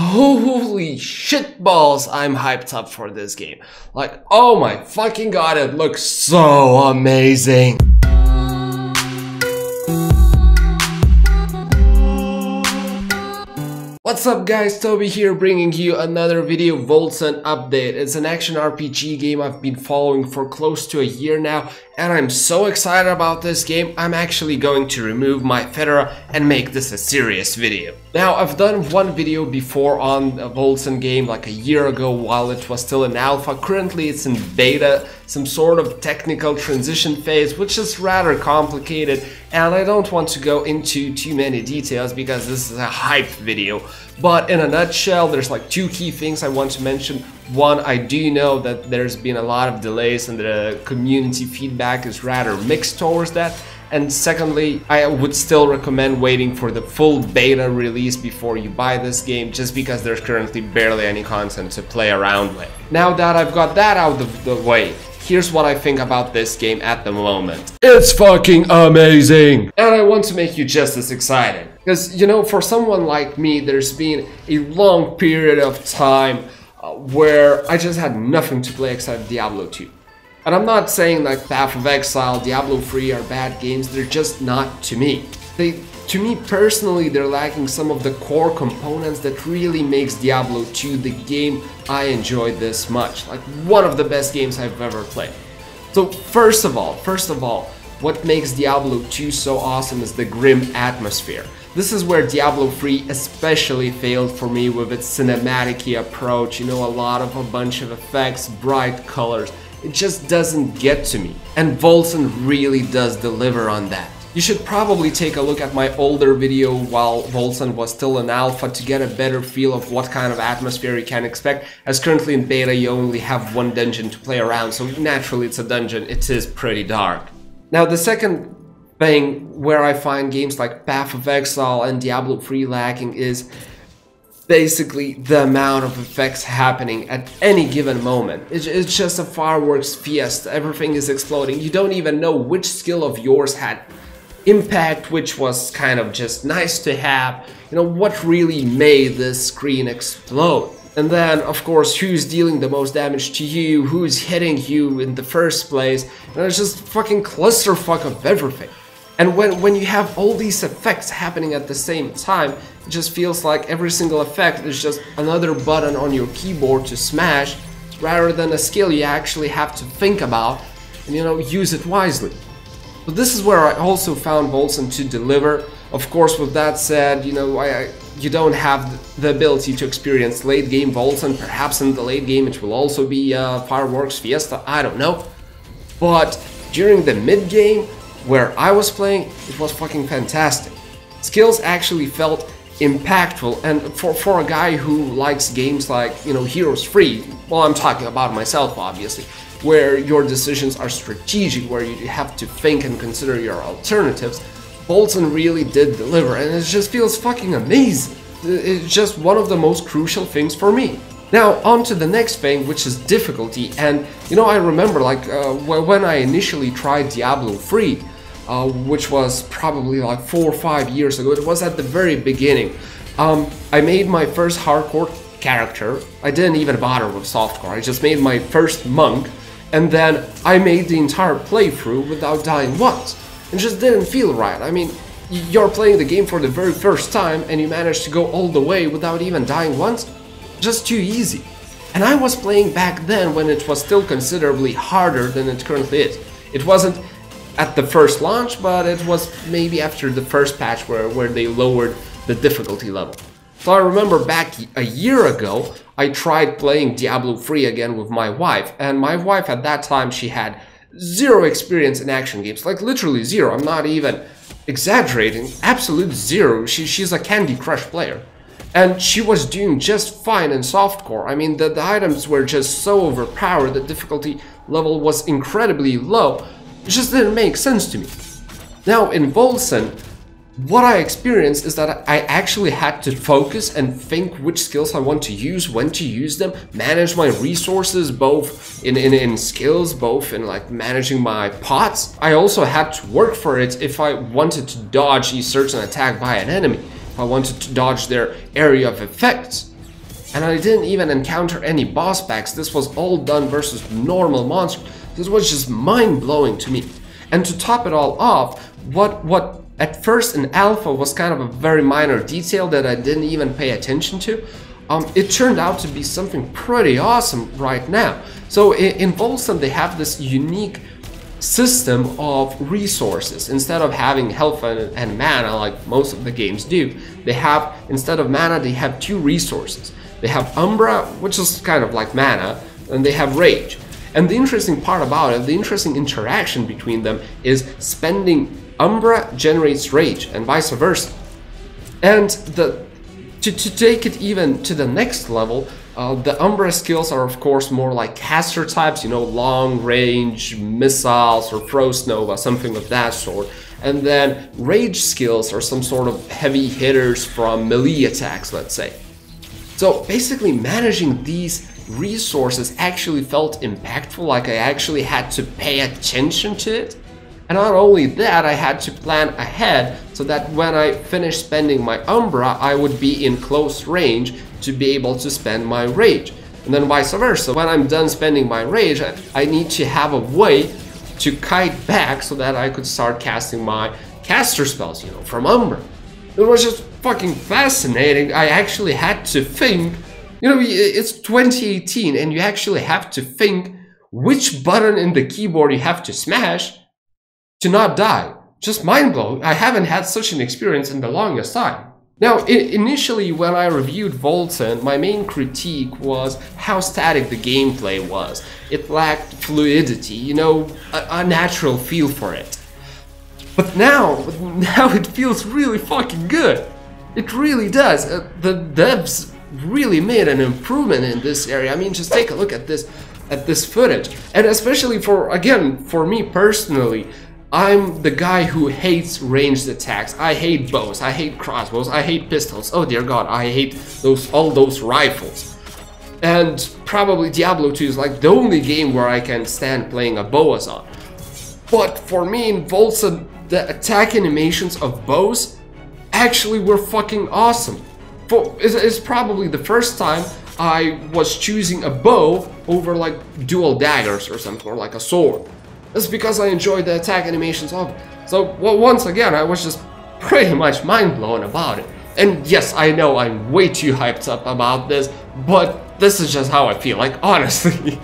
holy shitballs, I'm hyped up for this game. Like, oh my fucking god, it looks so amazing. What's up guys, Toby here bringing you another video Wolcen update. It's an action RPG game I've been following for close to a year now, and I'm so excited about this game, I'm actually going to remove my fedora and make this a serious video. Now, I've done one video before on a Wolcen game like a year ago while it was still in alpha. Currently it's in beta, some sort of technical transition phase, which is rather complicated, and I don't want to go into too many details because this is a hyped video. But in a nutshell, there's like two key things I want to mention. One, I do know that there's been a lot of delays and the community feedback is rather mixed towards that. And secondly, I would still recommend waiting for the full beta release before you buy this game, just because there's currently barely any content to play around with. Now that I've got that out of the way, here's what I think about this game at the moment. It's fucking amazing! And I want to make you just as excited. Because, you know, for someone like me, there's been a long period of time where I just had nothing to play except Diablo 2. And I'm not saying like Path of Exile, Diablo 3 are bad games, they're just not to me. To me personally, they're lacking some of the core components that really makes Diablo 2 the game I enjoy this much. Like one of the best games I've ever played. So first of all, what makes Diablo 2 so awesome is the grim atmosphere. This is where Diablo 3 especially failed for me with its cinematic-y approach, you know, a bunch of effects, bright colors. It just doesn't get to me, and Wolcen really does deliver on that. You should probably take a look at my older video while Wolcen was still in alpha to get a better feel of what kind of atmosphere you can expect, as currently in beta you only have one dungeon to play around, so naturally it's a dungeon, it is pretty dark. Now the second thing where I find games like Path of Exile and Diablo 3 lacking is basically the amount of effects happening at any given moment. It's just a fireworks fiesta, everything is exploding, you don't even know which skill of yours had impact, which was kind of just nice to have, you know, what really made this screen explode. And then, of course, who's dealing the most damage to you, who's hitting you in the first place, and it's just fucking clusterfuck of everything. And when you have all these effects happening at the same time, it just feels like every single effect is just another button on your keyboard to smash, rather than a skill you actually have to think about and, you know, use it wisely. So this is where I also found Wolcen to deliver. Of course, with that said, you know, you don't have the ability to experience late game Wolcen. Perhaps in the late game it will also be fireworks fiesta, I don't know. But during the mid game, where I was playing, it was fucking fantastic. Skills actually felt impactful, and for a guy who likes games like, you know, Heroes Free, well, I'm talking about myself obviously, where your decisions are strategic, where you have to think and consider your alternatives, Wolcen really did deliver, and it just feels fucking amazing. It's just one of the most crucial things for me. Now, on to the next thing, which is difficulty, and you know, I remember like when I initially tried Diablo 3, which was probably like 4 or 5 years ago, it was at the very beginning. I made my first hardcore character, I didn't even bother with softcore, I just made my first monk, and then I made the entire playthrough without dying once. It just didn't feel right. I mean, you're playing the game for the very first time and you managed to go all the way without even dying once? Just too easy. And I was playing back then when it was still considerably harder than it currently is. It wasn't at the first launch, but it was maybe after the first patch where they lowered the difficulty level. So I remember back a year ago, I tried playing Diablo 3 again with my wife, and my wife at that time, she had zero experience in action games, like literally zero, I'm not even exaggerating, absolute zero. She's a Candy Crush player. And she was doing just fine in softcore. I mean, the items were just so overpowered, the difficulty level was incredibly low. It just didn't make sense to me. Now, in Wolcen, what I experienced is that I actually had to focus and think which skills I want to use, when to use them, manage my resources, both in skills, both in like managing my pots. I also had to work for it if I wanted to dodge a certain attack by an enemy, if I wanted to dodge their area of effects. and I didn't even encounter any boss packs. This was all done versus normal monsters. This was just mind-blowing to me. And to top it all off, what at first in alpha was kind of a very minor detail that I didn't even pay attention to, it turned out to be something pretty awesome right now. So in Wolcen they have this unique system of resources. Instead of having health and mana like most of the games do, they have, instead of mana, they have two resources. They have Umbra, which is kind of like mana, and they have Rage. And the interesting part about it, the interesting interaction between them, is spending Umbra generates Rage and vice versa. And to take it even to the next level, the Umbra skills are of course more like caster types, you know, long range missiles or Frost Nova, something of that sort. And then Rage skills are some sort of heavy hitters from melee attacks, let's say. So basically managing these resources actually felt impactful, like I actually had to pay attention to it. And not only that, I had to plan ahead so that when I finished spending my Umbra, I would be in close range to be able to spend my Rage. And then vice versa, when I'm done spending my Rage, I need to have a way to kite back so that I could start casting my caster spells, you know, from Umbra. It was just fucking fascinating. I actually had to think, you know, it's 2018 and you actually have to think which button in the keyboard you have to smash to not die. Just mind-blowing. I haven't had such an experience in the longest time. Now, initially when I reviewed Wolcen, my main critique was how static the gameplay was. It lacked fluidity, you know, a natural feel for it. But now it feels really fucking good. It really does. The devs really made an improvement in this area. I mean, just take a look at this footage. And especially for me personally, I'm the guy who hates ranged attacks. I hate bows, I hate crossbows, I hate pistols. Oh dear god, I hate all those rifles. And probably Diablo 2 is like the only game where I can stand playing a bow on. But for me in Wolcen, the attack animations of bows actually were fucking awesome. It's probably the first time I was choosing a bow over like dual daggers or something, or like a sword. That's because I enjoyed the attack animations of it. So once again, I was just pretty much mind blown about it. And yes, I know I'm way too hyped up about this, but this is just how I feel, like honestly.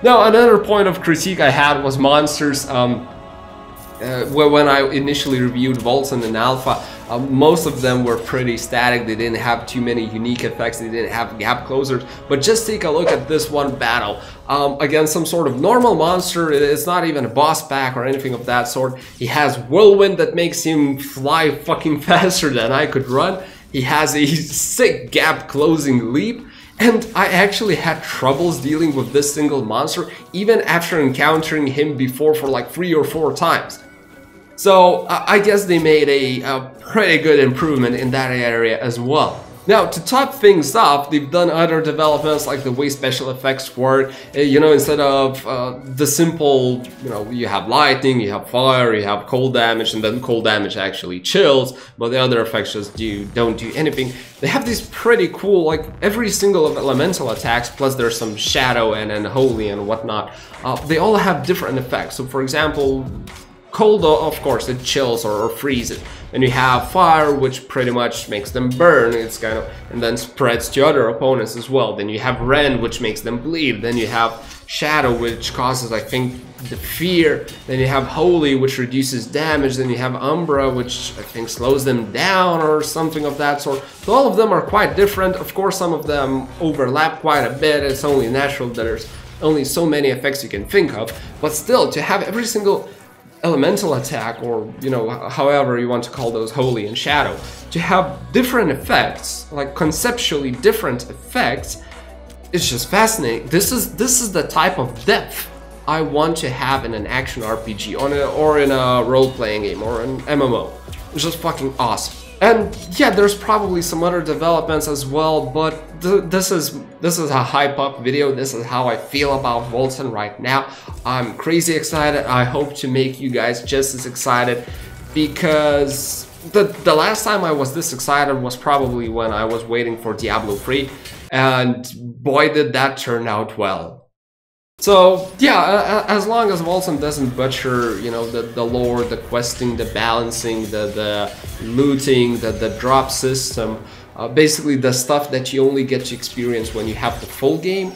Now, another point of critique I had was monsters. When I initially reviewed Wolcen in Alpha, most of them were pretty static. They didn't have too many unique effects, they didn't have gap closers. But just take a look at this one battle against some sort of normal monster. It's not even a boss pack or anything of that sort. He has whirlwind that makes him fly fucking faster than I could run. He has a sick gap closing leap. And I actually had troubles dealing with this single monster even after encountering him before for like 3 or 4 times. So I guess they made a pretty good improvement in that area as well. Now, to top things off, they've done other developments like the way special effects work. You know, instead of the simple, you know, you have lightning, you have fire, you have cold damage, and then cold damage actually chills, but the other effects just don't do anything. They have these pretty cool, like every single of elemental attacks, plus there's some shadow and holy and whatnot. They all have different effects. So for example, cold, of course, it chills or freezes. And you have fire, which pretty much makes them burn. It's kind of, and then spreads to other opponents as well. Then you have rend, which makes them bleed. Then you have shadow, which causes, I think, the fear. Then you have holy, which reduces damage. Then you have umbra, which I think slows them down or something of that sort. So all of them are quite different. Of course, some of them overlap quite a bit. It's only natural that there's only so many effects you can think of. But still, to have every single elemental attack, or you know, however you want to call those, holy and shadow, to have different effects, like conceptually different effects, it's just fascinating. This is the type of depth I want to have in an action RPG or in a role-playing game or an MMO. It's just fucking awesome. And yeah, there's probably some other developments as well, but this is a hype up video. This is how I feel about Wolcen right now. I'm crazy excited. I hope to make you guys just as excited, because the last time I was this excited was probably when I was waiting for Diablo 3, and boy did that turn out well. So yeah, as long as Wolcen doesn't butcher, you know, the lore, the questing, the balancing, the looting, the drop system, basically the stuff that you only get to experience when you have the full game,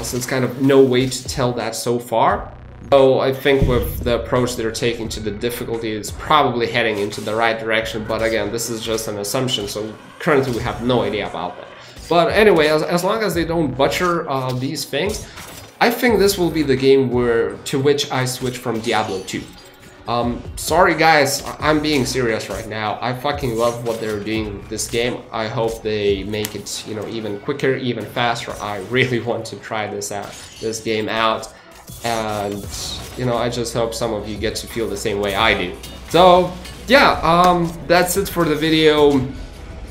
so it's kind of no way to tell that so far. So I think with the approach they're taking to the difficulty, it's probably heading into the right direction, but again, this is just an assumption, so currently we have no idea about that. But anyway, as long as they don't butcher these things, I think this will be the game to which I switch from Diablo 2. Sorry guys, I'm being serious right now. I fucking love what they're doing with this game. I hope they make it, you know, even quicker, even faster. I really want to try this game out. And, you know, I just hope some of you get to feel the same way I do. So, yeah, that's it for the video.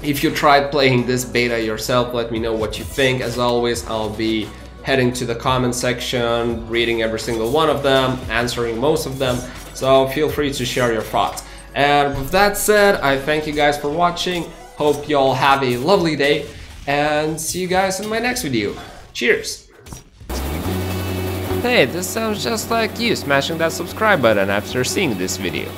If you tried playing this beta yourself, let me know what you think. As always, I'll be heading to the comment section, reading every single one of them, answering most of them. So feel free to share your thoughts. And with that said, I thank you guys for watching. Hope you all have a lovely day, and see you guys in my next video. Cheers! Hey, this sounds just like you smashing that subscribe button after seeing this video.